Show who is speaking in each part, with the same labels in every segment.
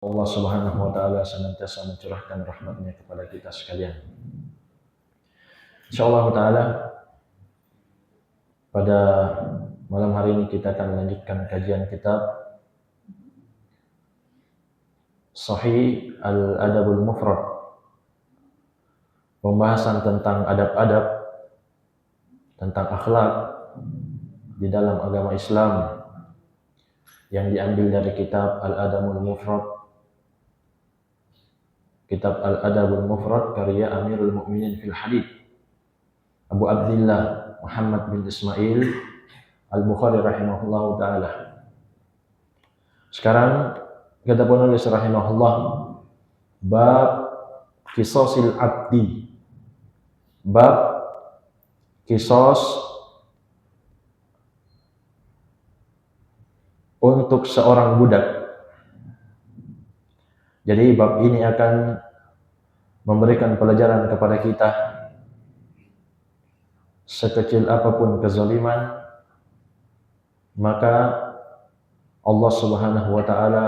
Speaker 1: Allah Subhanahu wa taala senantiasa mencurahkan rahmat-Nya kepada kita sekalian. Insyaallah taala pada malam hari ini kita akan melanjutkan kajian kitab Sahih Al-Adabul Mufrad. Pembahasan tentang adab-adab, tentang akhlak di dalam agama Islam yang diambil dari kitab Al-Adabul Mufrad. Kitab Al-Adabul Mufrad karya Amirul Mukminin fil Hadits Abu Abdullah Muhammad bin Ismail Al-Bukhari rahimahullah ta'ala. Sekarang kata penulis rahimahullah, bab qisasil abdi, bab qisas untuk seorang budak. Jadi bab ini akan memberikan pelajaran kepada kita, sekecil apapun kezaliman, maka Allah Subhanahu wa taala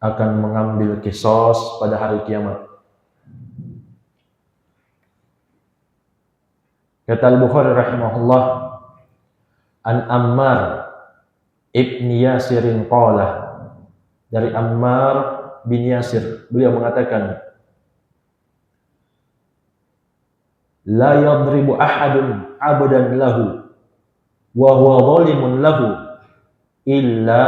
Speaker 1: akan mengambil qisas pada hari kiamat. Kata Al-Bukhari rahimahullah, an Ammar ibn Yasirin qala, dari Ammar bin Yasir, beliau mengatakan, la yadribu ahadun abdan lahu wa huwa zalimun lahu illa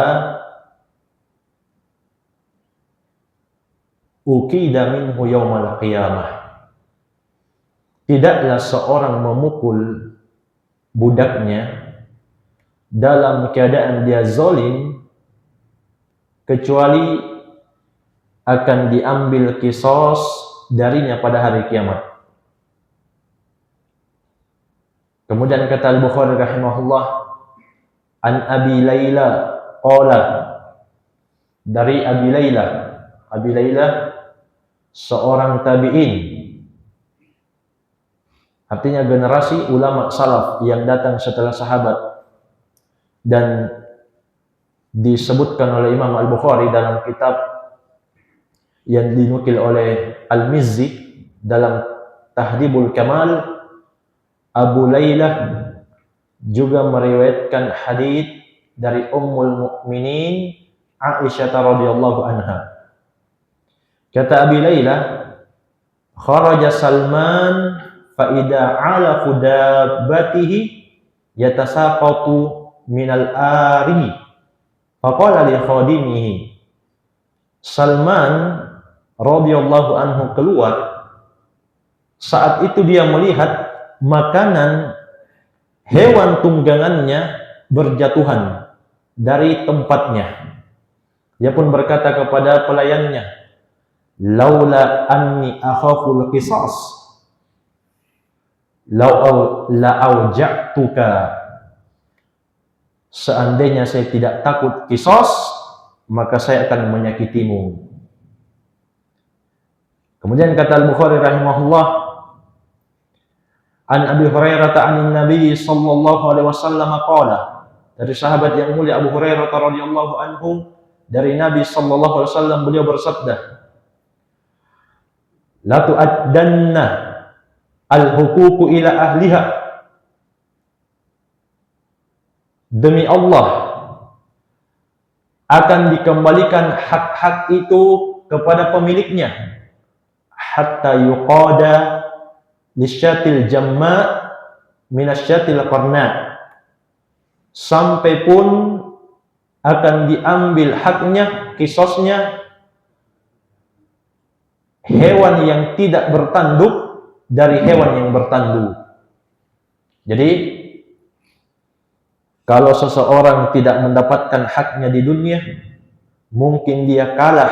Speaker 1: ukida minhu yaumal qiyamah. Tidaklah seorang memukul budaknya dalam keadaan dia zalim kecuali akan diambil qisas darinya pada hari kiamat. Kemudian kata Al-Bukhari rahimahullah, an Abi Laila qala, dari Abi Laila. Abi Laila seorang tabi'in, artinya generasi ulama salaf yang datang setelah sahabat, dan disebutkan oleh Imam Al-Bukhari dalam kitab yang dinukil oleh Al-Mizzi dalam Tahdhibul Kamal. Abu Lailah juga meriwayatkan hadits dari Ummul Mukminin Aisyah radhiyallahu anha. Kata Abi Lailah, kharaja Salman fa idza ala dabbatihi yatasaqatu minal ari faqala li khadimihi. Salman radhiyallahu anhu keluar, saat itu dia melihat makanan hewan tunggangannya berjatuhan dari tempatnya. Dia pun berkata kepada pelayannya, laula anni akhaful qisas la auja'tuka. Seandainya saya tidak takut qisas, maka saya akan menyakitimu. Kemudian kata Al-Bukhari rahimahullah, an Abi Hurairah anin Nabi sallallahu alaihi wasallam qala, dari sahabat yang mulia Abu Hurairah radhiyallahu anhu, dari Nabi sallallahu alaihi wasallam, beliau bersabda, la tu'addanna al-huququ ila ahliha. Demi Allah akan dikembalikan hak-hak itu kepada pemiliknya, hatta yuqada lisyatil jamma minasyatil qarna, sampai pun akan diambil haknya, qisasnya, hewan yang tidak bertanduk dari hewan yang bertanduk. Jadi kalau seseorang tidak mendapatkan haknya di dunia, mungkin dia kalah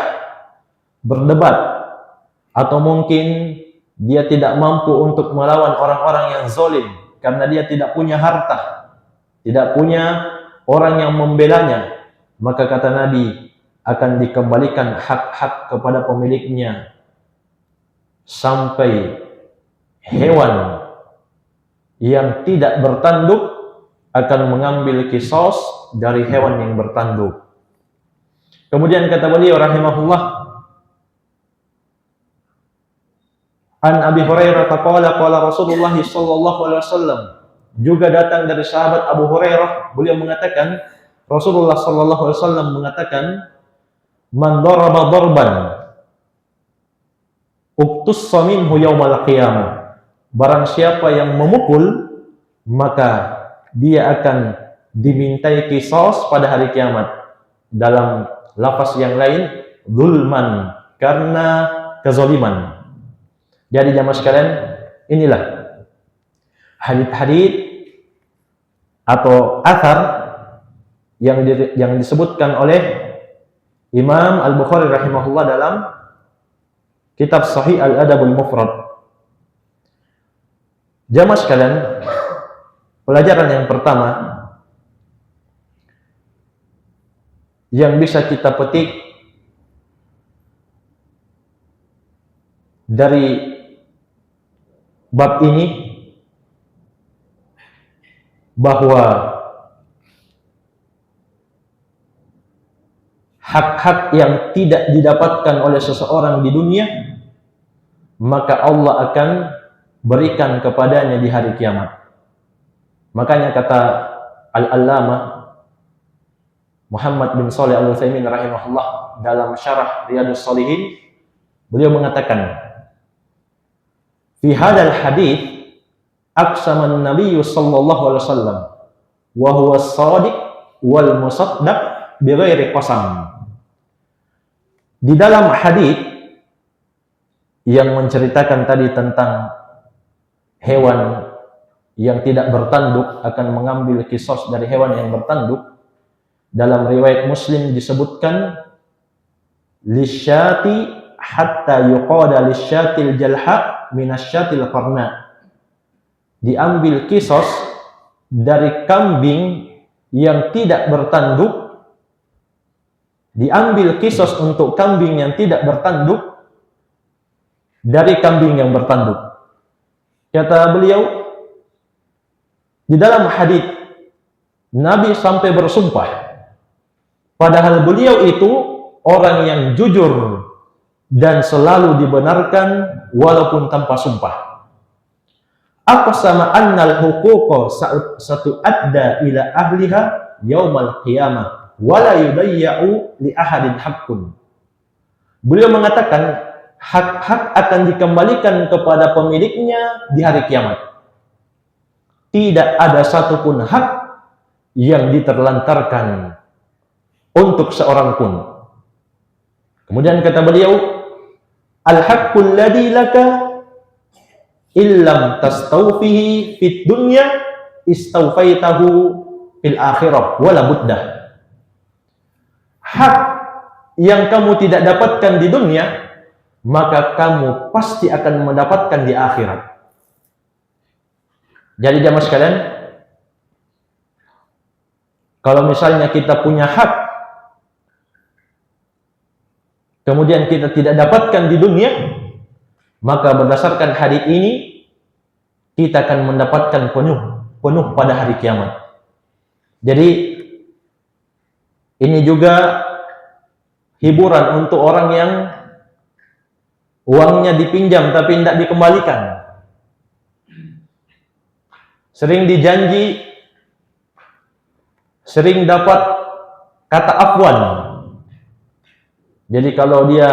Speaker 1: berdebat, atau mungkin dia tidak mampu untuk melawan orang-orang yang zalim karena dia tidak punya harta, tidak punya orang yang membelanya, maka kata Nabi akan dikembalikan hak-hak kepada pemiliknya sampai hewan yang tidak bertanduk akan mengambil qisas dari hewan yang bertanduk. Kemudian kata beliau rahimahullah, an Abi Hurairah qala Rasulullah sallallahu alaihi wasallam, juga datang dari sahabat Abu Hurairah, beliau mengatakan Rasulullah sallallahu alaihi wasallam mengatakan, man daraba darban uktussa minhu yaumal qiyamah, barang siapa yang memukul maka dia akan dimintai qisas pada hari kiamat. Dalam lafaz yang lain, zulman, karena kezaliman. Jadi jamaah sekalian, inilah hadits-hadits atau athar yang disebutkan oleh Imam Al-Bukhari rahimahullah dalam kitab Sahih Al-Adabul Mufrad. Jamaah sekalian, pelajaran yang pertama yang bisa kita petik dari bab ini, bahwa hak-hak yang tidak didapatkan oleh seseorang di dunia, maka Allah akan berikan kepadanya di hari kiamat. Makanya kata Al-Allamah Muhammad bin Shalih Al-Utsaimin rahimahullah dalam syarah Riyadhus Shalihin, beliau mengatakan, fi hadzal hadits aqsama an-nabiy sallallahu alaihi wasallam wa huwa as-shadiq wal musaddaq bighairi qasam. Di dalam hadits yang menceritakan tadi tentang hewan yang tidak bertanduk akan mengambil qisas dari hewan yang bertanduk, dalam riwayat Muslim disebutkan lisyati hatta yuqada lisyatil jalha minasyatil qarna, diambil qisas dari kambing yang tidak bertanduk, diambil qisas untuk kambing yang tidak bertanduk dari kambing yang bertanduk. Kata beliau, di dalam hadis Nabi sampai bersumpah, padahal beliau itu orang yang jujur dan selalu dibenarkan walaupun tanpa sumpah. Aqsama annal huquqa satu adda ila ahliha yaumal qiyamah wala yudayya'u li ahadin haqqun. Beliau mengatakan hak-hak akan dikembalikan kepada pemiliknya di hari kiamat. Tidak ada satupun hak yang diterlantarkan untuk seorang pun. Kemudian kata beliau, al-haqqul ladzi laka illam tastawfihi fid dunya istawfaitahu fil akhirah wala buddah. Hak yang kamu tidak dapatkan di dunia, maka kamu pasti akan mendapatkan di akhirat. Jadi jamaah sekalian, kalau misalnya kita punya hak, kemudian kita tidak dapatkan di dunia, maka berdasarkan hadis ini kita akan mendapatkan penuh pada hari kiamat. Jadi ini juga hiburan untuk orang yang uangnya dipinjam tapi tidak dikembalikan. Sering dijanji, sering dapat kata afwan. Jadi kalau dia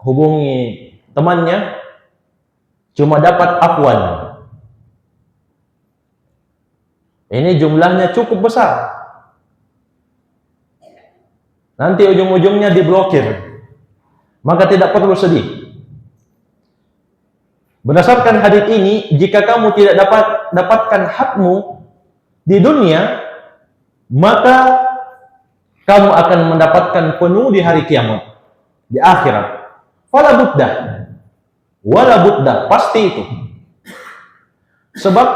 Speaker 1: hubungi temannya, cuma dapat afwan. Ini jumlahnya cukup besar. Nanti ujung-ujungnya diblokir. Maka tidak perlu sedih. Berdasarkan hadis ini, jika kamu tidak dapatkan hakmu di dunia, maka kamu akan mendapatkan penuh di hari kiamat, di akhirat. Fala buddah, wala buddah, pasti itu. Sebab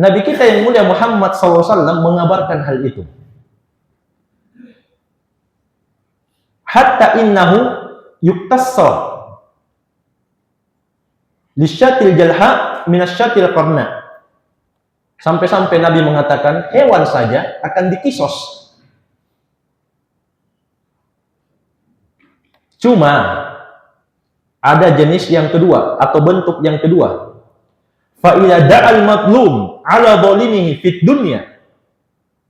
Speaker 1: Nabi kita yang mulia Muhammad SAW mengabarkan hal itu. Hatta innahu yuktassa lisyatil jalha minasyatil qarna. Sampai-sampai Nabi mengatakan hewan saja akan dikisos. Cuma ada jenis yang kedua atau bentuk yang kedua. Fa idza da'al matlum 'ala dhalimihi fid dunya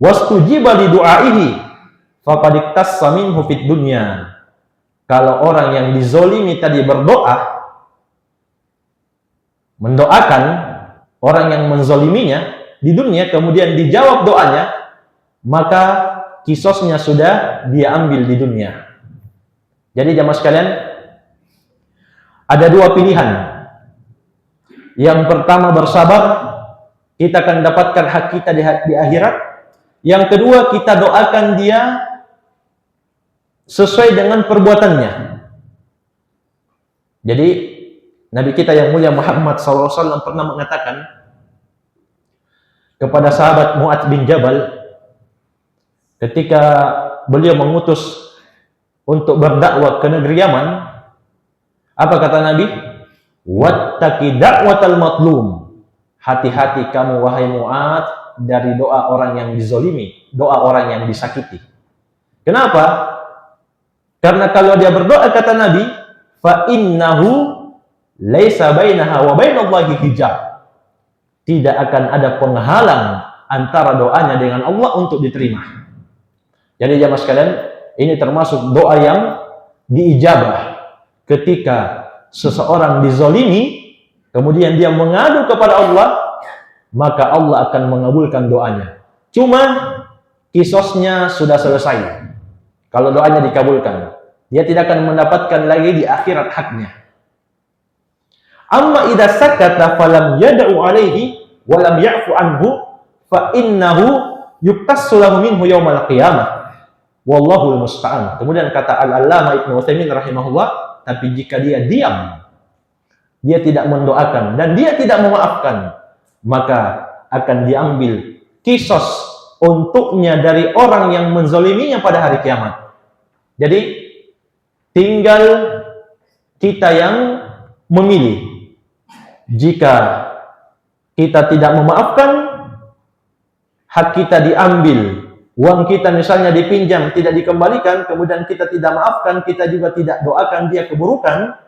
Speaker 1: wastujiba li du'aihi faqad iktassa minhu fid dunya. Kalau orang yang dizolimi tadi berdoa, mendoakan orang yang menzoliminya di dunia, kemudian dijawab doanya, maka kisosnya sudah dia ambil di dunia. Jadi jamaah sekalian, ada dua pilihan. Yang pertama bersabar, kita akan dapatkan hak kita di akhirat. Yang kedua, kita doakan dia sesuai dengan perbuatannya. Jadi Nabi kita yang mulia Muhammad SAW pernah mengatakan kepada sahabat Mu'adz bin Jabal ketika beliau mengutus untuk berdakwah ke negeri Yaman, apa kata Nabi? Wattaqi da'watal matlum. Hati-hati kamu wahai Mu'adz dari doa orang yang dizolimi, doa orang yang disakiti. Kenapa? Karena kalau dia berdoa, kata Nabi, fa innahu laisa bainaha wa bainallahi hijab. Tidak akan ada penghalang antara doanya dengan Allah untuk diterima. Jadi jamaah sekalian, ini termasuk doa yang diijabah. Ketika seseorang dizolimi, kemudian dia mengadu kepada Allah, maka Allah akan mengabulkan doanya. Cuma kisosnya sudah selesai. Kalau doanya dikabulkan, dia tidak akan mendapatkan lagi di akhirat haknya. Amma idza sakata falam yad'u alaihi wa lam ya'fu anhu fa innahu yuktassu lahu minhu yaumal qiyamah. Wallahul musta'an. Kemudian kata Al-Allamah Ibnu Utsaimin rahimahullah, tapi jika dia diam, dia tidak mendoakan dan dia tidak memaafkan, maka akan diambil kisos untuknya dari orang yang menzaliminya pada hari kiamat. Jadi tinggal kita yang memilih. Jika kita tidak memaafkan, hak kita diambil, uang kita misalnya dipinjam tidak dikembalikan, kemudian kita tidak maafkan, kita juga tidak doakan dia keburukan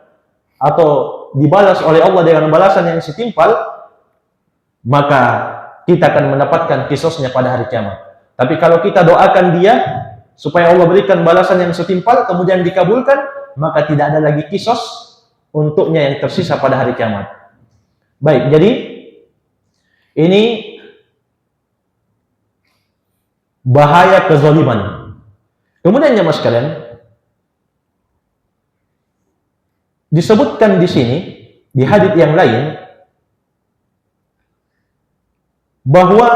Speaker 1: atau dibalas oleh Allah dengan balasan yang setimpal, maka kita akan mendapatkan kisosnya pada hari kiamat. Tapi kalau kita doakan dia supaya Allah berikan balasan yang setimpal, kemudian dikabulkan, maka tidak ada lagi kisos untuknya yang tersisa pada hari kiamat. Baik, jadi ini bahaya kezaliman. Kemudian jemaah sekalian, disebutkan di sini di hadits yang lain bahwa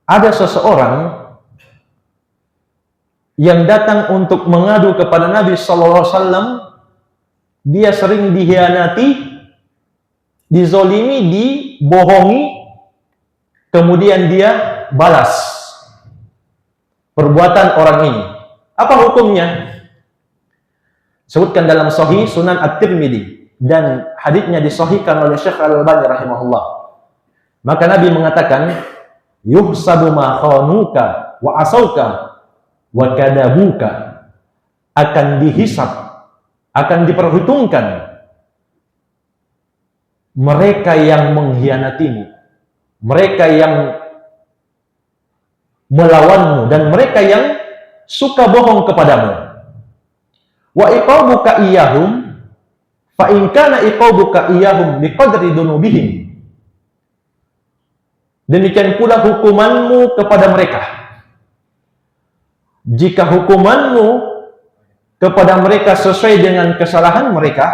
Speaker 1: ada seseorang yang datang untuk mengadu kepada Nabi sallallahu alaihi wasallam. Dia sering dikhianati, dizolimi, dibohongi, kemudian dia balas perbuatan orang ini. Apa hukumnya? Sebutkan dalam Sahih Sunan At-Tirmidzi dan haditsnya disahihkan oleh Syekh Al-Albani rahimahullah. Maka Nabi mengatakan, yuhsabu ma khanuka wa asauka wa kadabuka. Akan dihisab, akan diperhitungkan mereka yang mengkhianatimu, mereka yang melawanmu, dan mereka yang suka bohong kepadamu. Wa iqabuka iyyahum fa in kana iqabuka iyyahum biqadri dunubihim. Demikian pula hukumanmu kepada mereka. Jika hukumanmu kepada mereka sesuai dengan kesalahan mereka,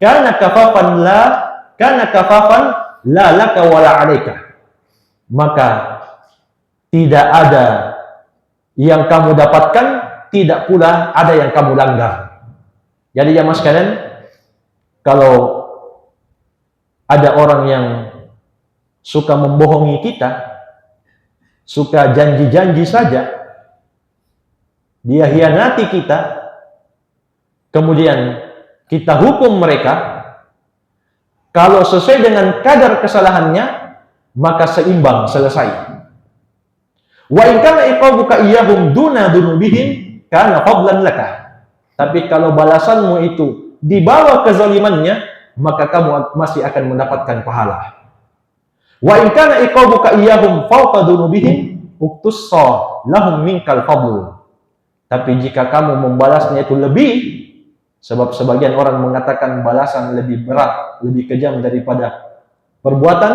Speaker 1: kana kafafan la laka wala alaika, maka tidak ada yang kamu dapatkan, tidak pula ada yang kamu langgar. Jadi jamaah sekalian, kalau ada orang yang suka membohongi kita, suka janji-janji saja, dia hianati kita, kemudian kita hukum mereka, kalau sesuai dengan kadar kesalahannya, maka seimbang, selesai. Wa in kana iqabuka iyyahum duna dunubihim kana fadlan laka. Tapi kalau balasanmu itu di bawah kezalimannya, maka kamu masih akan mendapatkan pahala. Wa in kana iqabuka iyyahum fawqa dunubihim uktussa lahum minkal fadl. Tapi jika kamu membalasnya itu lebih, sebab sebagian orang mengatakan balasan lebih berat, lebih kejam daripada perbuatan,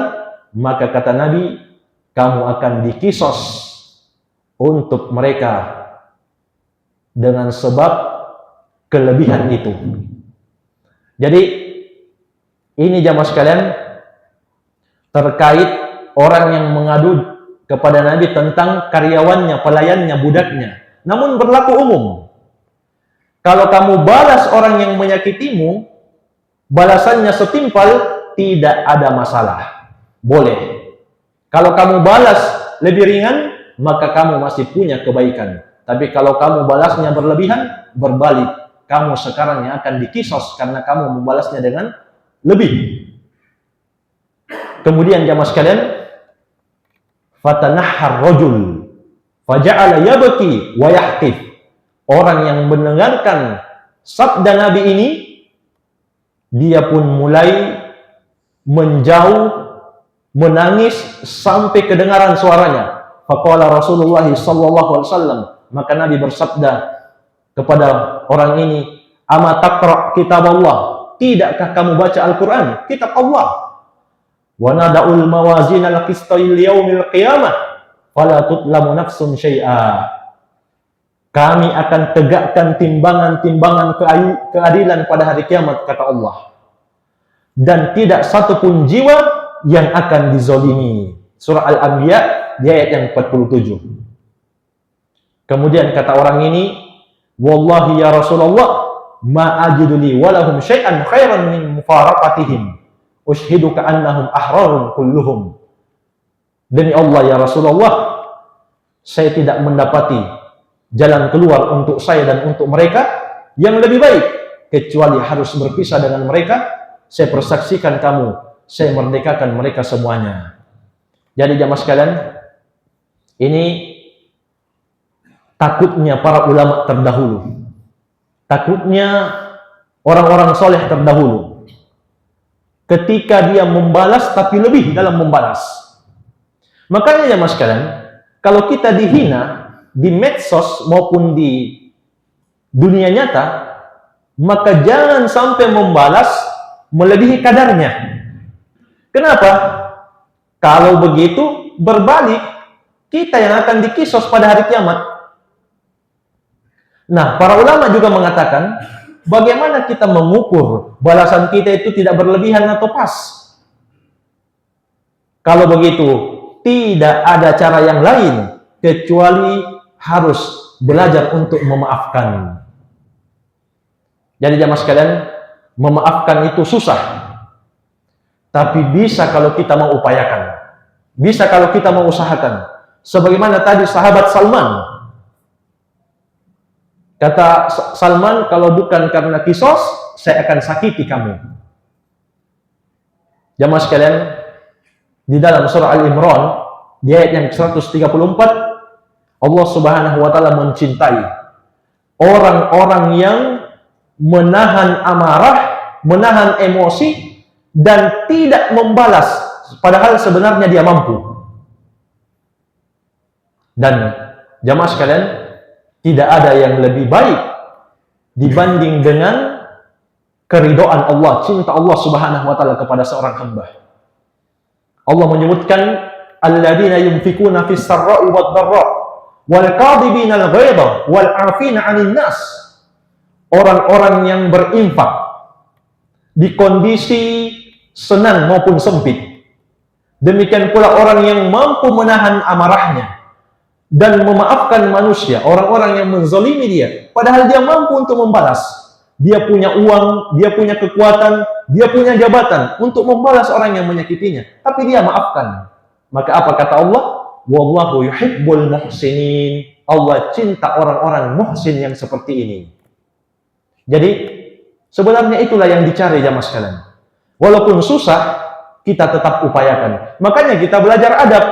Speaker 1: maka kata Nabi, kamu akan dikisos untuk mereka dengan sebab kelebihan itu. Jadi ini jamaah sekalian terkait orang yang mengadu kepada Nabi tentang karyawannya, pelayannya, budaknya. Namun berlaku umum. Kalau kamu balas orang yang menyakitimu, balasannya setimpal, tidak ada masalah. Boleh. Kalau kamu balas lebih ringan, maka kamu masih punya kebaikan. Tapi kalau kamu balasnya berlebihan, berbalik. Kamu sekarang yang akan dikisos karena kamu membalasnya dengan lebih. Kemudian jamaah sekalian, fatanahhar rajul faja'ala yabki wa yahtif. Orang yang mendengarkan sabda Nabi ini, dia pun mulai menjauh, menangis sampai kedengaran suaranya. Faqala Rasulullah sallallahu alaihi wasallam, maka Nabi bersabda kepada orang ini, "Ama taqra kitab Allah? Tidakkah kamu baca Al-Qur'an, kitab Allah? Wa nada'ul mawazin al-qista yaumil qiyamah, fala tutlamu nafsun syai'a." Kami akan tegakkan timbangan-timbangan keadilan pada hari kiamat, kata Allah. Dan tidak satupun jiwa yang akan dizolimi. Surah Al-Anbiya di ayat yang 47. Kemudian kata orang ini, "Wallahi ya Rasulullah, ma ajidu li walahum syai'an khairan min mufaraqatihim. Ushhiduka annahum ahrarun kulluhum." Demi Allah ya Rasulullah, saya tidak mendapati jalan keluar untuk saya dan untuk mereka yang lebih baik, kecuali harus berpisah dengan mereka. Saya persaksikan kamu, saya merdekakan mereka semuanya. Jadi jamaah sekalian, ini takutnya para ulama terdahulu, takutnya orang-orang soleh terdahulu, ketika dia membalas tapi lebih dalam membalas. Makanya jamaah sekalian, kalau kita dihina di medsos maupun di dunia nyata, maka jangan sampai membalas melebihi kadarnya. Kenapa? Kalau begitu berbalik, kita yang akan dikisos pada hari kiamat. Nah, para ulama juga mengatakan, bagaimana kita mengukur balasan kita itu tidak berlebihan atau pas? Kalau begitu, tidak ada cara yang lain kecuali harus belajar untuk memaafkan. Jadi jamaah sekalian, memaafkan itu susah. Tapi bisa kalau kita mau upayakan. Bisa kalau kita mau usahakan. Sebagaimana tadi sahabat Salman. Kata Salman, kalau bukan karena kisos, saya akan sakiti kamu. Jamaah sekalian, di dalam surah Al-Imran, di ayat yang 134, Allah Subhanahu wa taala mencintai orang-orang yang menahan amarah, menahan emosi dan tidak membalas padahal sebenarnya dia mampu. Dan jamaah sekalian, tidak ada yang lebih baik dibanding dengan keridhaan Allah, cinta Allah Subhanahu wa taala kepada seorang hamba. Allah menyebutkan alladzina yunfikuna fis sarra'i wad dharra wal qadhibina al-ghaidha wal 'afina 'anil nas. Orang-orang yang berinfak di kondisi senang maupun sempit. Demikian pula orang yang mampu menahan amarahnya dan memaafkan manusia, orang-orang yang menzalimi dia, padahal dia mampu untuk membalas. Dia punya uang, dia punya kekuatan, dia punya jabatan untuk membalas orang yang menyakitinya, tapi dia maafkan. Maka apa kata Allah? Wallahu yuhibbul muhsinin. Allah cinta orang-orang muhsin yang seperti ini. Jadi sebenarnya itulah yang dicari jamaah sekalian. Walaupun susah, kita tetap upayakan. Makanya kita belajar adab.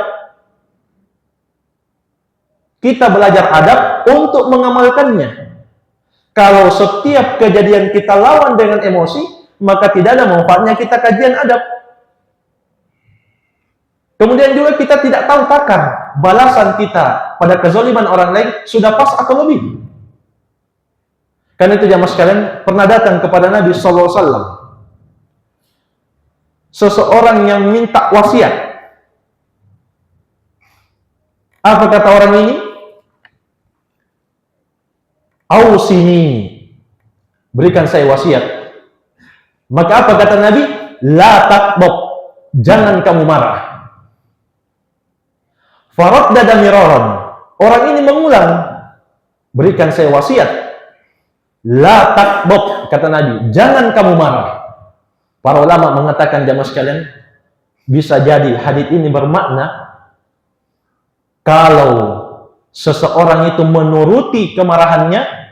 Speaker 1: Kita belajar adab untuk mengamalkannya. Kalau setiap kejadian kita lawan dengan emosi, maka tidak ada manfaatnya kita kajian adab. Kemudian juga kita tidak tahu takar balasan kita pada kezaliman orang lain sudah pas atau lebih. Karena itu jamaah sekalian, pernah datang kepada Nabi SAW seseorang yang minta wasiat. Apa kata orang ini? Ausini, berikan saya wasiat. Maka apa kata Nabi? La takbob, jangan kamu marah. Faraddada miraran, orang ini mengulang, berikan saya wasiat. La takbob, kata Nabi, jangan kamu marah. Para ulama mengatakan jamaah sekalian, bisa jadi hadits ini bermakna kalau seseorang itu menuruti kemarahannya,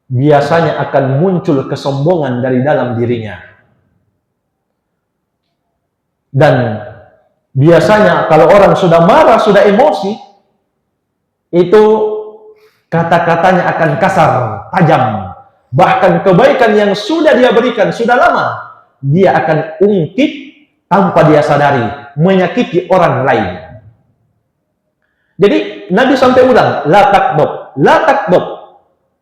Speaker 1: biasanya akan muncul kesombongan dari dalam dirinya. Dan biasanya kalau orang sudah marah, sudah emosi, itu kata-katanya akan kasar, tajam. Bahkan kebaikan yang sudah dia berikan, sudah lama, dia akan ungkit tanpa dia sadari, menyakiti orang lain. Jadi Nabi sampai ulang, la takbob, la takbob.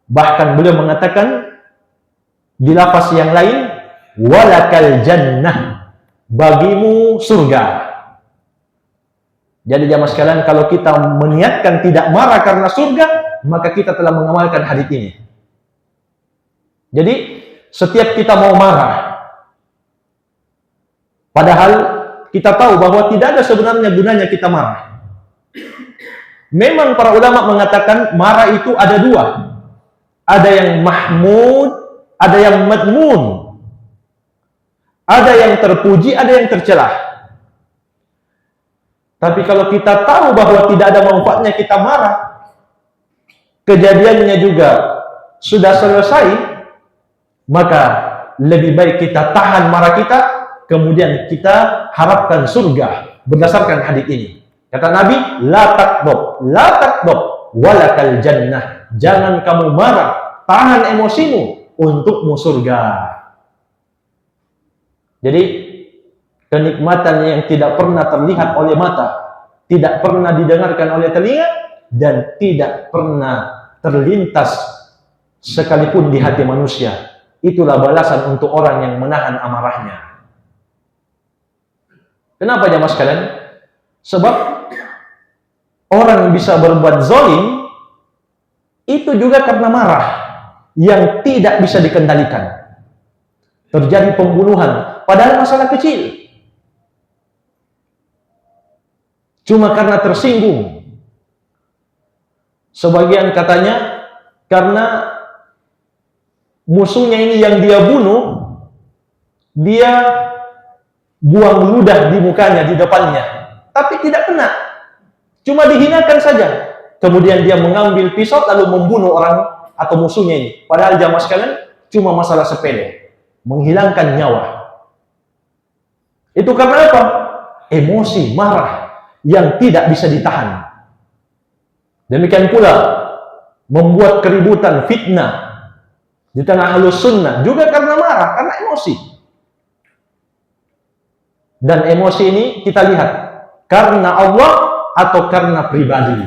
Speaker 1: Bahkan beliau mengatakan di lafaz yang lain, walakal jannah, bagimu surga. Jadi jamaah sekalian, kalau kita meniatkan tidak marah karena surga, maka kita telah mengamalkan hadits ini. Jadi setiap kita mau marah, padahal kita tahu bahwa tidak ada sebenarnya gunanya kita marah. Memang para ulama mengatakan marah itu ada dua. Ada yang mahmud, ada yang madmun. Ada yang terpuji, ada yang tercelah. Tapi kalau kita tahu bahwa tidak ada manfaatnya kita marah, kejadiannya juga sudah selesai, maka lebih baik kita tahan marah kita, kemudian kita harapkan surga berdasarkan hadits ini. Kata Nabi, la takbob, walakal jannah. Jangan kamu marah, tahan emosimu, untukmu surga. Jadi, kenikmatan yang tidak pernah terlihat oleh mata, tidak pernah didengarkan oleh telinga, dan tidak pernah terlintas sekalipun di hati manusia. Itulah balasan untuk orang yang menahan amarahnya. Kenapa jamaah sekalian? Sebab orang bisa berbuat zalim itu juga karena marah yang tidak bisa dikendalikan. Terjadi pembunuhan, padahal masalah kecil. Cuma karena tersinggung. Sebagian katanya karena musuhnya ini yang dia bunuh, dia buang ludah di mukanya, di depannya, tapi tidak kena. Cuma dihinakan saja. Kemudian dia mengambil pisau lalu membunuh orang atau musuhnya ini. Padahal jamaah sekalian cuma masalah sepele, menghilangkan nyawa. Itu karena apa? Emosi, marah yang tidak bisa ditahan. Demikian pula membuat keributan, fitnah di tengah ahlus sunnah juga karena marah, karena emosi. Dan emosi ini kita lihat karena Allah atau karena pribadi.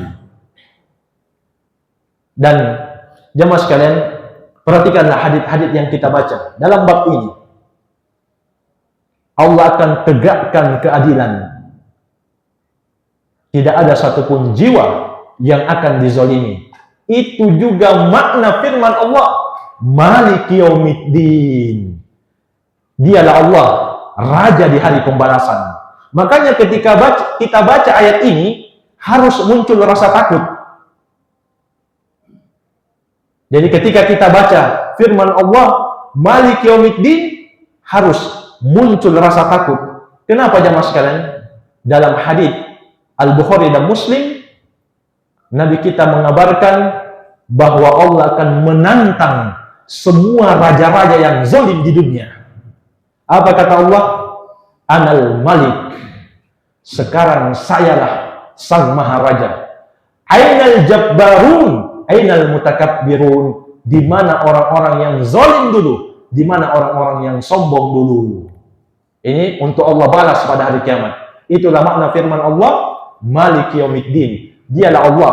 Speaker 1: Dan jamaah sekalian, perhatikanlah hadits-hadits yang kita baca dalam bab ini. Allah akan tegakkan keadilan. Tidak ada satupun jiwa yang akan dizalimi. Itu juga makna firman Allah, Maliki Yaumiddin. Dialah Allah, Raja di hari pembalasan. Makanya ketika kita baca ayat ini, harus muncul rasa takut. Jadi ketika kita baca firman Allah, Maliki Yaumiddin, harus muncul rasa takut. Kenapa jamaah sekalian? Dalam hadits Al-Bukhari dan Muslim, Nabi kita mengabarkan bahwa Allah akan menantang semua raja-raja yang zalim di dunia. Apa kata Allah? Anal Malik. Sekarang sayalah sang maharaja. Ainal jabbarun, ainal mutakabbirun. Di mana orang-orang yang zalim dulu, di mana orang-orang yang sombong dulu. Ini untuk Allah balas pada hari kiamat. Itulah makna firman Allah, Maliki Yaumiddin. Dialah Allah,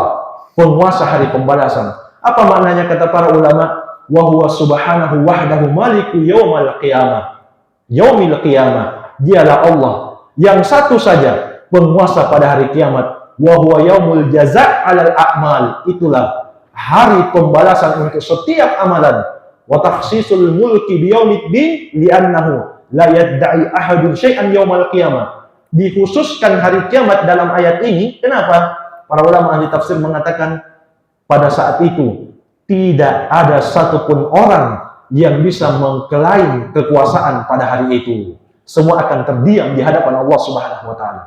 Speaker 1: penguasa hari pembalasan. Apa maknanya kata para ulama? Wa huwa subhanahu wahdahu maliku yaumal qiyamah. Yaumil qiyamah. Dialah Allah yang satu saja penguasa pada hari kiamat. Wa huwa yaumul jaza' 'alal a'mal. Itulah hari pembalasan untuk setiap amalan. Wa takhsisul mulki biyaumiddin li'annahu la yadda'i ahadun syai'an yaumal qiyamah. Dikhususkan hari kiamat dalam ayat ini. Kenapa? Para ulama ahli tafsir mengatakan pada saat itu tidak ada satupun orang yang bisa mengklaim kekuasaan pada hari itu. Semua akan terdiam di hadapan Allah Subhanahu wa taala.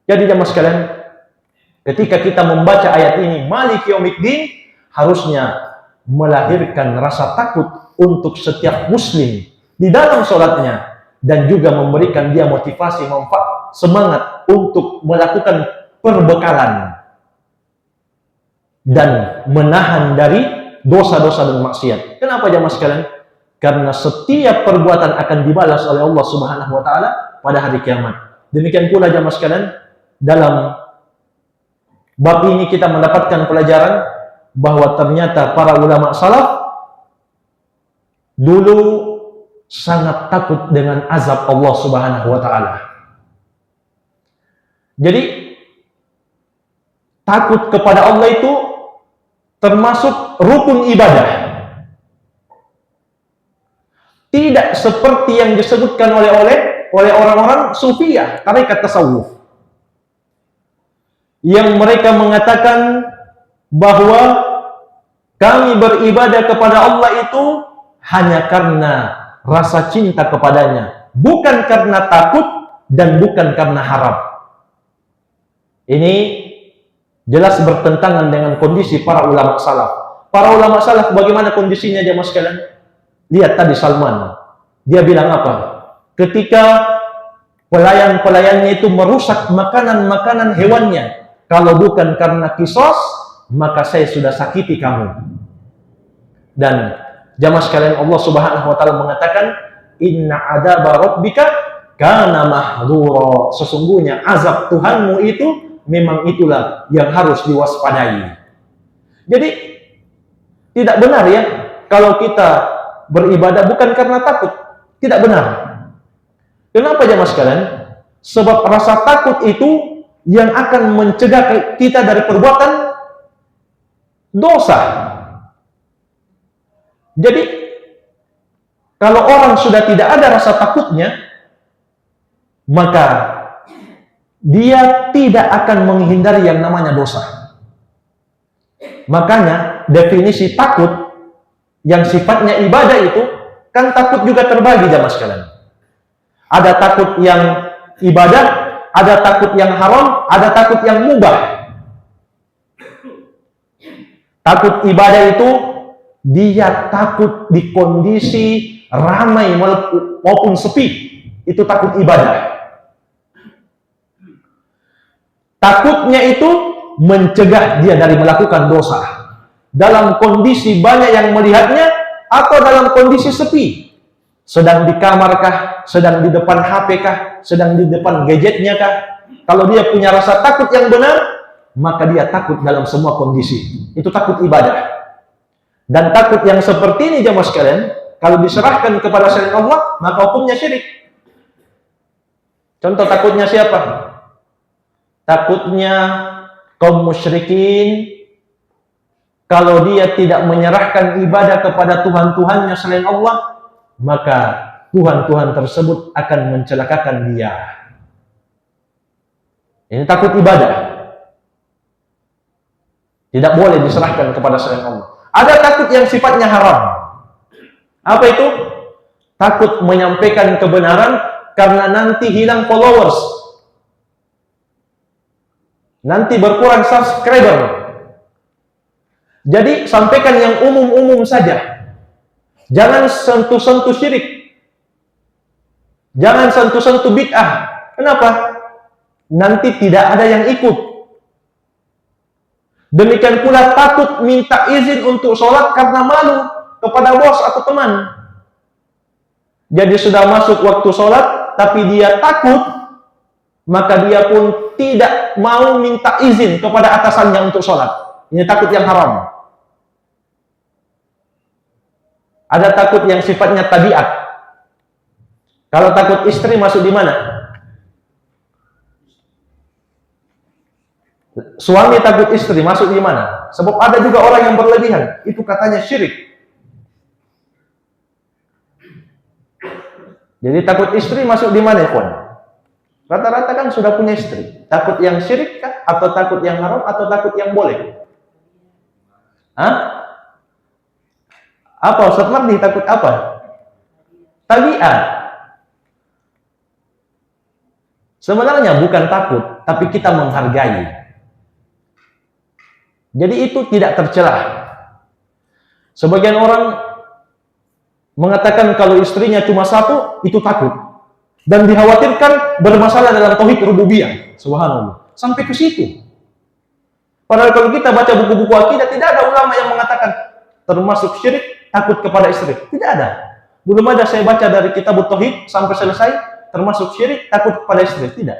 Speaker 1: Jadi jemaah sekalian, ketika kita membaca ayat ini Maliki Yaumiddin, harusnya melahirkan rasa takut untuk setiap muslim di dalam sholatnya, dan juga memberikan dia motivasi, manfaat, semangat untuk melakukan perbekalan dan menahan dari dosa-dosa dan maksiat. Kenapa jemaah sekalian? Karena setiap perbuatan akan dibalas oleh Allah Subhanahu wa taala pada hari kiamat. Demikian pula jemaah sekalian, dalam bab ini kita mendapatkan pelajaran bahwa ternyata para ulama salaf dulu sangat takut dengan azab Allah Subhanahu wa taala. Jadi takut kepada Allah itu termasuk rukun ibadah. Tidak seperti yang disebutkan oleh orang-orang sufiyah, tarekat tasawuf, yang mereka mengatakan bahwa kami beribadah kepada Allah itu hanya karena rasa cinta kepadanya, bukan karena takut dan bukan karena harap. Ini jelas bertentangan dengan kondisi para ulama salaf. Para ulama salaf bagaimana kondisinya jemaah sekalian? Lihat tadi Salman, dia bilang apa? Ketika pelayan-pelayannya itu merusak makanan-makanan hewannya, kalau bukan karena kisos, maka saya sudah sakiti kamu. Dan jamaah sekalian, Allah Subhanahu wa taala mengatakan, "Inna adzaba rabbika kana mahdhura." Sesungguhnya azab Tuhanmu itu memang itulah yang harus diwaspadai. Jadi tidak benar ya kalau kita beribadah bukan karena takut. Tidak benar. Kenapa jamaah sekalian? Sebab rasa takut itu yang akan mencegah kita dari perbuatan dosa. Jadi kalau orang sudah tidak ada rasa takutnya, maka dia tidak akan menghindari yang namanya dosa. Makanya definisi takut yang sifatnya ibadah itu kan takut juga terbagi jamaah sekalian. Ada takut yang ibadah, ada takut yang haram, ada takut yang mubah. Takut ibadah itu dia takut di kondisi ramai maupun sepi. Itu takut ibadah. Takutnya itu mencegah dia dari melakukan dosa. Dalam kondisi banyak yang melihatnya atau dalam kondisi sepi. Sedang di kamar kah? Sedang di depan HP kah? Sedang di depan gadgetnya kah? Kalau dia punya rasa takut yang benar, maka dia takut dalam semua kondisi. Itu takut ibadah. Dan takut yang seperti ini jamaah sekalian, kalau diserahkan kepada selain Allah, maka hukumnya syirik. Contoh takutnya siapa? Takutnya kaum musyrikin, kalau dia tidak menyerahkan ibadah kepada Tuhan-Tuhannya selain Allah, maka Tuhan-Tuhan tersebut akan mencelakakan dia. Ini takut ibadah. Tidak boleh diserahkan kepada selain Allah. Ada takut yang sifatnya haram. Apa itu? Takut menyampaikan kebenaran karena nanti hilang followers. Nanti berkurang subscriber. Jadi sampaikan yang umum-umum saja. Jangan sentuh-sentuh syirik. Jangan sentuh-sentuh bid'ah. Kenapa? Nanti tidak ada yang ikut. Demikian pula takut minta izin untuk sholat karena malu kepada bos atau teman. Jadi sudah masuk waktu sholat, tapi dia takut, maka dia pun tidak mau minta izin kepada atasannya untuk sholat. Ini takut yang haram. Ada takut yang sifatnya tabiat. Kalau takut istri masuk di mana? Suami takut istri masuk di mana? Sebab ada juga orang yang berlebihan. Itu katanya syirik. Jadi takut istri masuk di mana, ikhwan? Rata-rata kan sudah punya istri. Takut yang syirik kah? Atau takut yang haram? Atau takut yang boleh? Hah? Apa Ustaz Mardi takut apa? Tabiat. Sebenarnya bukan takut, tapi kita menghargai. Jadi itu tidak tercela. Sebagian orang mengatakan kalau istrinya cuma satu, itu takut. Dan dikhawatirkan bermasalah dalam tauhid rububiyah. Subhanallah. Sampai ke situ. Padahal kalau kita baca buku-buku akidah, tidak ada ulama yang mengatakan termasuk syirik takut kepada istri. Tidak ada. Belum ada saya baca dari kitab tauhid sampai selesai termasuk syirik takut kepada istri. Tidak.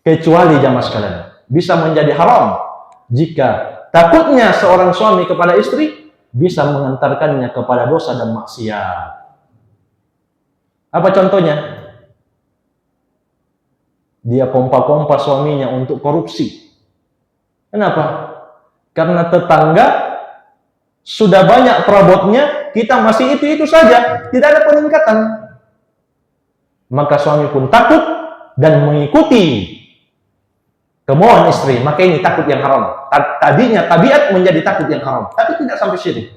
Speaker 1: Kecuali jamaah sekalian, bisa menjadi haram jika takutnya seorang suami kepada istri bisa mengantarkannya kepada dosa dan maksiat. Apa contohnya? Dia pompa-pompa suaminya untuk korupsi. Kenapa? Karena tetangga sudah banyak perabotnya, kita masih itu-itu saja, tidak ada peningkatan. Maka suami pun takut dan mengikuti kemauan istri, maka ini takut yang haram. Tadinya tabiat menjadi takut yang haram, tapi tidak sampai syirik.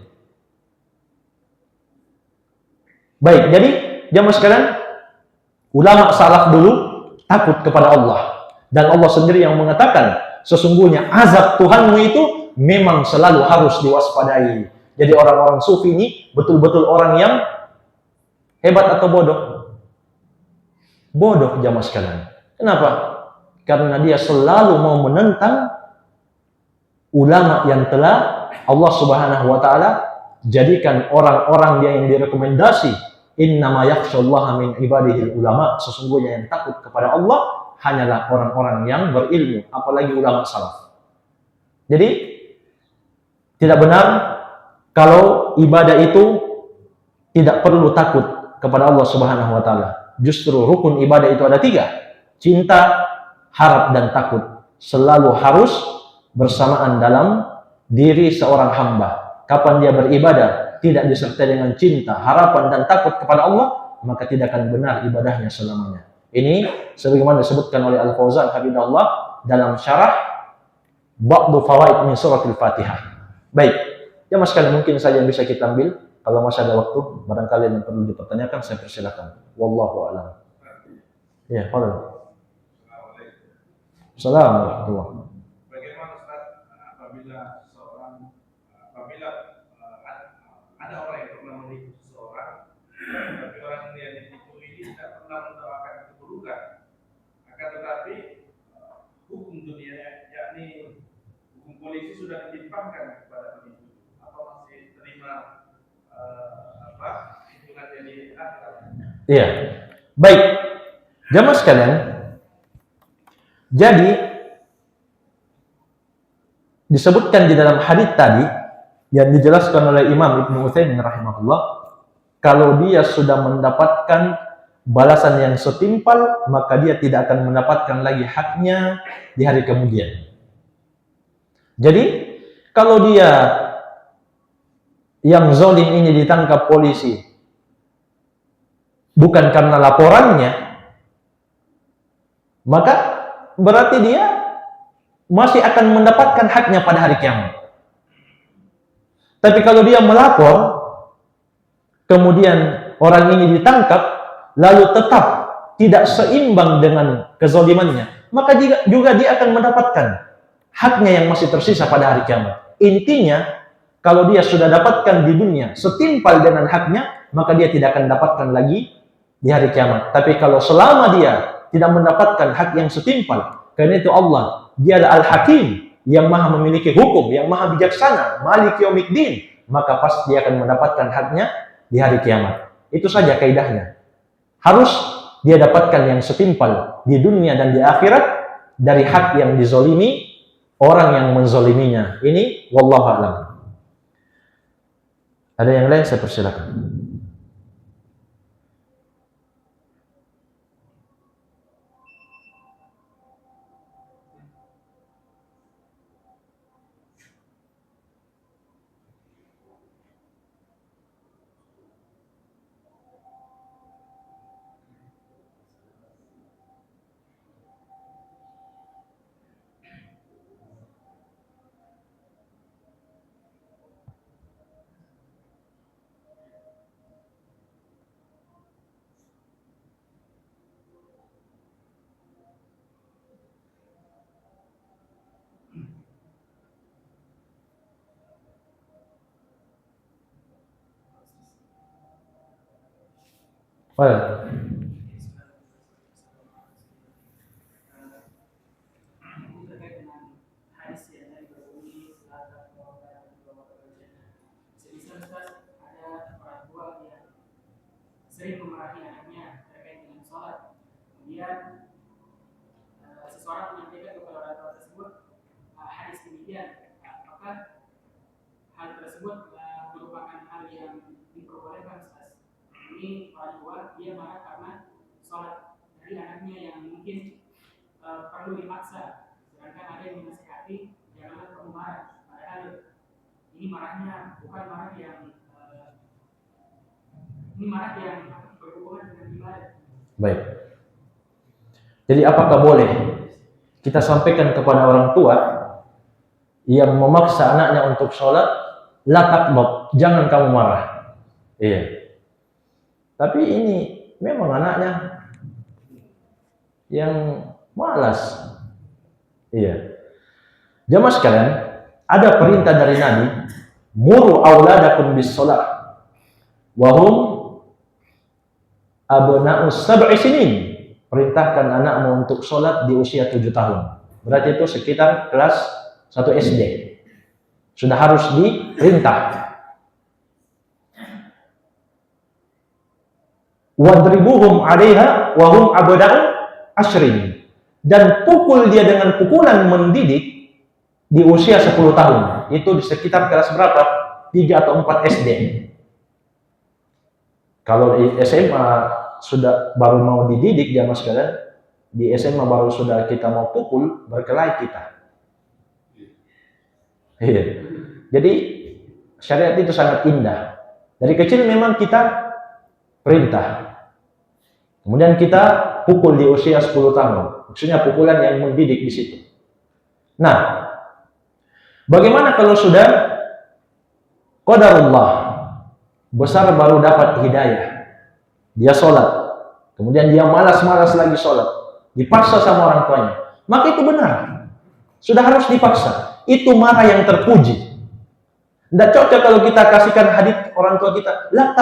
Speaker 1: Baik, jadi jamaah sekalian, ulama salaf dulu takut kepada Allah. Dan Allah sendiri yang mengatakan, sesungguhnya azab Tuhanmu itu memang selalu harus diwaspadai. Jadi orang-orang sufi ini betul-betul orang yang hebat atau bodoh? Bodoh jamaah sekalian. Kenapa? Karena dia selalu mau menentang ulama yang telah Allah Subhanahu wa taala jadikan orang-orang dia yang direkomendasi. Innama yakhsyallaha min ibadihil ulama. Sesungguhnya yang takut kepada Allah hanyalah orang-orang yang berilmu, apalagi ulama salaf. Jadi tidak benar kalau ibadah itu tidak perlu takut kepada Allah Subhanahu wa taala. Justru rukun ibadah itu ada 3. Cinta, harap dan takut selalu harus bersamaan dalam diri seorang hamba. Kapan dia beribadah tidak disertai dengan cinta, harapan dan takut kepada Allah, maka tidak akan benar ibadahnya selamanya. Ini sebagaimana disebutkan oleh Al-Fauzan hafizahullah dalam syarah Ba'du Fawaid min Suratul Fatihah. Baik, jamaah sekalian mungkin saja yang bisa kita ambil. Kalau masih ada waktu, barangkali yang perlu dipertanyakan saya persilakan. Wallahu a'lam. Ya, fadhil. Assalamualaikum.
Speaker 2: Bagaimana Ustaz apabila ada orang yang pernah menipu seseorang, tapi orang yang ditipu ini tidak pernah mendoakan keburukan, akan tetapi hukum dunia, yakni hukum polisi sudah ditimpangkan kepada penipu, apa masih terima hitungannya di akhirat?
Speaker 1: Iya. Baik. Jamaah sekalian, jadi disebutkan di dalam hadis tadi yang dijelaskan oleh Imam Ibnu Utsaimin rahimahullah, kalau dia sudah mendapatkan balasan yang setimpal, maka dia tidak akan mendapatkan lagi haknya di hari kemudian. Jadi kalau dia yang zalim ini ditangkap polisi bukan karena laporannya, maka berarti dia masih akan mendapatkan haknya pada hari kiamat. Tapi kalau dia melapor, kemudian orang ini ditangkap, lalu tetap tidak seimbang dengan kezalimannya, maka juga dia akan mendapatkan haknya yang masih tersisa pada hari kiamat. Intinya, kalau dia sudah dapatkan di dunia setimpal dengan haknya, maka dia tidak akan dapatkan lagi di hari kiamat. Tapi kalau selama dia tidak mendapatkan hak yang setimpal, karena itu Allah, dia adalah Al-Hakim yang maha memiliki hukum, yang maha bijaksana, Malik Yaumiddin, maka pasti dia akan mendapatkan haknya di hari kiamat. Itu saja kaidahnya. Harus dia dapatkan yang setimpal di dunia dan di akhirat dari hak yang dizolimi orang yang menzoliminya. Ini wallahu a'lam. Ada yang lain, saya persilakan. Well,
Speaker 3: terkait dengan hadis yang tadi berbunyi selatan barat dua Ustaz, ada orang tua yang sering memarahi anaknya terkait dengan sholat. Kemudian seseorang menyampaikan kepada orang tua tersebut hadis demikian. Apakah hal tersebut merupakan hal yang diperbolehkan Ustaz? Ini orang tua dia marah karena sholat dari anaknya yang mungkin perlu dipaksa, sedangkan ada yang menasihati janganlah kamu marah. Padahal ini marahnya bukan marah yang berhubungan dengan ibadah.
Speaker 1: baik. Jadi apakah boleh kita sampaikan kepada orang tua yang memaksa anaknya untuk sholat, la takbab, jangan kamu marah. Iya. Tapi ini memang anaknya yang malas. Iya. Jamaah sekalian, ada perintah dari Nabi, muru auladakum bis sholat, wahum abna'us sab'i sinin. Perintahkan anakmu untuk sholat di usia 7 tahun. Berarti itu sekitar kelas 1 SD. Sudah harus diperintah. Wadribuhum 'alaiha wa hum abna'u ashrin. Dan pukul dia dengan pukulan mendidik di usia 10 tahun. Itu di sekitar kelas berapa? 3 atau 4 SD. Kalau di SMA sudah baru mau dididik jamaah sekalian, di SMA baru sudah kita mau pukul, berkelahi kita. Iya. Jadi syariat itu sangat indah. Dari kecil memang kita perintah. Kemudian kita pukul di usia 10 tahun. Maksudnya pukulan yang mendidik di situ. Nah, bagaimana kalau sudah qadarullah besar baru dapat hidayah? Dia sholat, kemudian dia malas-malas lagi sholat, dipaksa sama orang tuanya, maka itu benar, sudah harus dipaksa. Itu marah yang terpuji. Tidak cocok kalau kita kasihkan hadits orang tua kita, la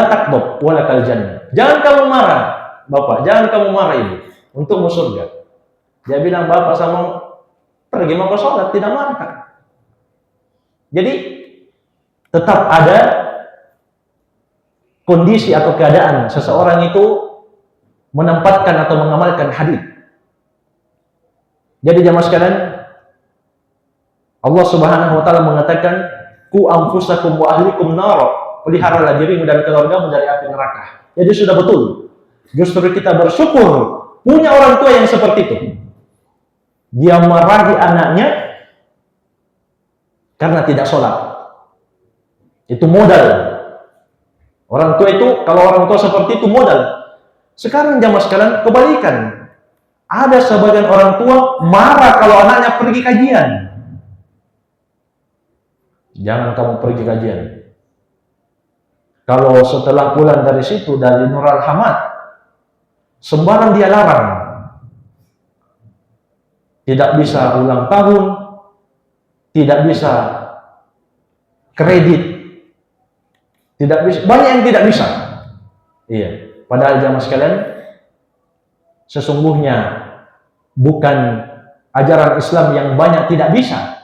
Speaker 1: takbub walakal jannah. Jangan kamu marah, bapak, jangan kamu marah ibu, untukmu surga. Dia bilang bapak sama pergi mau ke sholat, tidak marah. Jadi tetap ada kondisi atau keadaan seseorang itu menempatkan atau mengamalkan hadis. Jadi jamaah sekalian, Allah Subhanahu wa taala mengatakan, "Ku anfusakum wa ahlikum nar." Peliharalah dirimu dan keluargamu dari api neraka. Jadi sudah betul. Justru kita bersyukur punya orang tua yang seperti itu. Dia marahi anaknya karena tidak sholat. Itu modal. Orang tua itu, kalau orang tua seperti itu modal. Sekarang jamaah sekalian kebalikan. Ada sebagian orang tua marah kalau anaknya pergi kajian. Jangan kamu pergi kajian. Kalau setelah pulang dari situ, dari Nurul Hamad, sembarang dia larang. Tidak bisa ulang tahun, tidak bisa kredit, tidak bisa, banyak yang tidak bisa. Iya. Padahal jamaah sekalian, sesungguhnya bukan ajaran Islam yang banyak tidak bisa.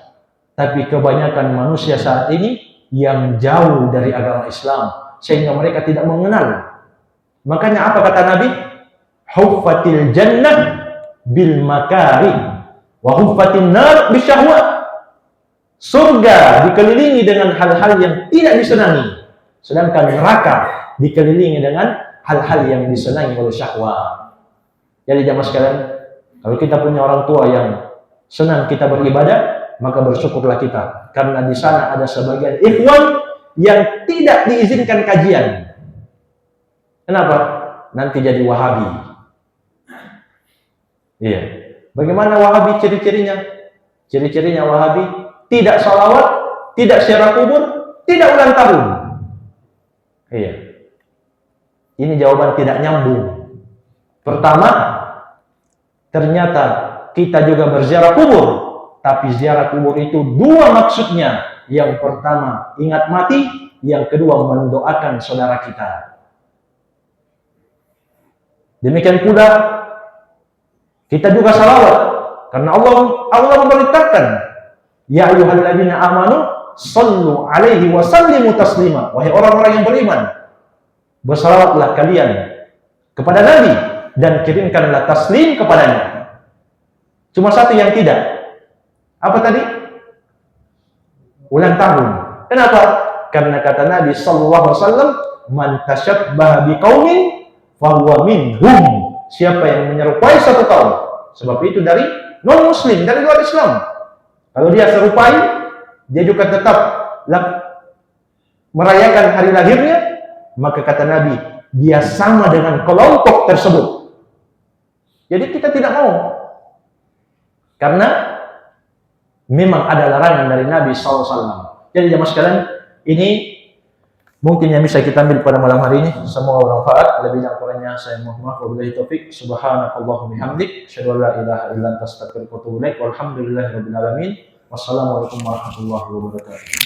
Speaker 1: Tapi kebanyakan manusia saat ini yang jauh dari agama Islam, sehingga mereka tidak mengenal. Makanya apa kata Nabi? Huffatil jannah bil makari wa huffatin nar bisyahwat. Surga dikelilingi dengan hal-hal yang tidak disenangi, sedangkan neraka dikelilingi dengan hal-hal yang disenangi oleh syahwat. Jadi jamaah sekalian, kalau kita punya orang tua yang senang kita beribadah, maka bersyukurlah kita, karena di sana ada sebagian ikhwan yang tidak diizinkan kajian. Kenapa? Nanti jadi Wahabi. Iya. Bagaimana Wahabi ciri-cirinya? Ciri-cirinya Wahabi tidak salawat, tidak ziarah kubur, tidak ulang tahun. Iya. Ini jawaban tidak nyambung. Pertama, ternyata kita juga berziarah kubur, tapi ziarah kubur itu dua maksudnya. Yang pertama, ingat mati. Yang kedua, mendoakan saudara kita. Demikian pula, kita juga salawat. Karena Allah memerintahkan, ya ayyuhalladzina amanu sallu alaihi wa sallimu taslima. Wahai orang-orang yang beriman, bersalawatlah kalian kepada Nabi dan kirimkanlah taslim kepadanya. Cuma satu yang tidak. Apa tadi? Ulang tahun. Kenapa? Karena kata Nabi sallallahu alaihi wasallam, "Man tashabbaha biqaumin fahuwa minhum." Siapa yang menyerupai satu kaum, sebab itu dari non muslim, dari luar Islam. Kalau dia serupai, dia juga tetap merayakan hari lahirnya, maka kata Nabi, dia sama dengan kelompok tersebut. Jadi kita tidak mau. Karena memang ada larangan dari Nabi SAW. Jadi jamaah sekalian, ini mungkin yang bisa kita ambil pada malam hari ini. Semoga bermanfaat. Lebih dan kurangnya saya mohon maaf. Wabillahi taufik. Subhanakallahumma bihamdik. Asyhadu an la ilaha illa anta astaghfiruka wa atubu ilaik. Walhamdulillahirabbil alamin. Wassalamualaikum warahmatullahi wabarakatuh.